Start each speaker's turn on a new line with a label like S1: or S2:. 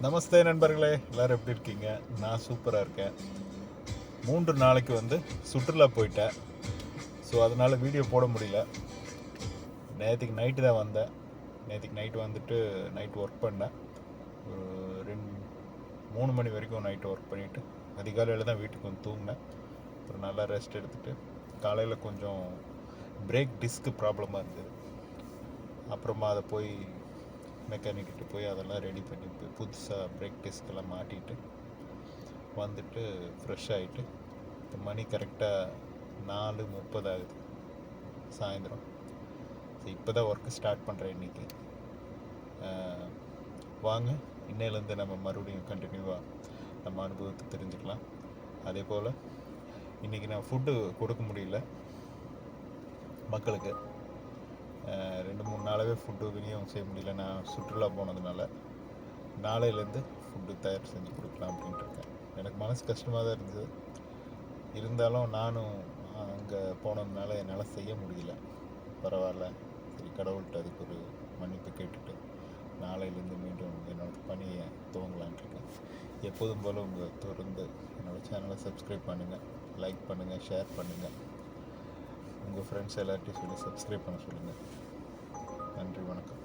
S1: நமஸ்தே நண்பர்களே, எல்லோரும் எப்படி இருக்கீங்க? நான் சூப்பராக இருக்கேன். 3 நாளைக்கு சுற்றுலா போயிட்டேன். ஸோ அதனால் வீடியோ போட முடியல. நேற்றுக்கு நைட்டு தான் வந்தேன். நேற்றுக்கு நைட்டு வந்துட்டு நைட் ஒர்க் பண்ணேன். ஒரு 3 மணி வரைக்கும் நைட்டு ஒர்க் பண்ணிவிட்டு அதிகாலையில் தான் வீட்டுக்கு தூங்கினேன். அப்புறம் நல்லா ரெஸ்ட் எடுத்துகிட்டு காலையில் கொஞ்சம் பிரேக் டிஸ்க்கு ப்ராப்ளமாக இருந்தது. அப்புறமா அதை போய் மெக்கானிக்கிட்ட போய் அதெல்லாம் ரெடி பண்ணி புதுசாக பிரேக் டிஸ்கெல்லாம் மாட்டிட்டு வந்துட்டு ஃப்ரெஷ் ஆகிட்டு இப்போ மணி கரெக்டாக 4:30 ஆகுது சாயந்தரம். ஸோ இப்போ தான் ஒர்க்கு ஸ்டார்ட் பண்ணுறேன் இன்றைக்கி. வாங்க, இன்னையிலேருந்து நம்ம மறுபடியும் கண்டினியூவாக நம்ம அனுபவத்தை தெரிஞ்சுக்கலாம். அதே போல் இன்றைக்கி நான் ஃபுட்டு கொடுக்க முடியல மக்களுக்கு. 2-3 நாளாகவே ஃபுட்டு விநியோகம் செய்ய முடியல. நான் சுற்றுலா போனதுனால நாளையிலேருந்து ஃபுட்டு தயார் செஞ்சு கொடுக்கலாம் அப்படின்ட்டு இருக்கேன். எனக்கு மனசு கஷ்டமாக தான் இருந்தது. இருந்தாலும் நானும் அங்கே போனதுனால என்னால் செய்ய முடியல. பரவாயில்ல, சரி, கடவுள்கிட்ட அதுக்கு ஒரு மன்னிப்பு கேட்டுட்டு நாளையிலேருந்து மீண்டும் என்னோடய பணியை துவங்கலான்ட்டு இருக்கேன். எப்போதும் போல் உங்கள் தொடர்ந்து என்னோடய சேனலை சப்ஸ்கிரைப் பண்ணுங்கள், லைக் பண்ணுங்கள், ஷேர் பண்ணுங்கள். உங்கள் ஃப்ரெண்ட்ஸ் எல்லார்ட்டையும் சொல்லி சப்ஸ்கிரைப் பண்ண சொல்லுங்கள். நன்றி, வணக்கம்.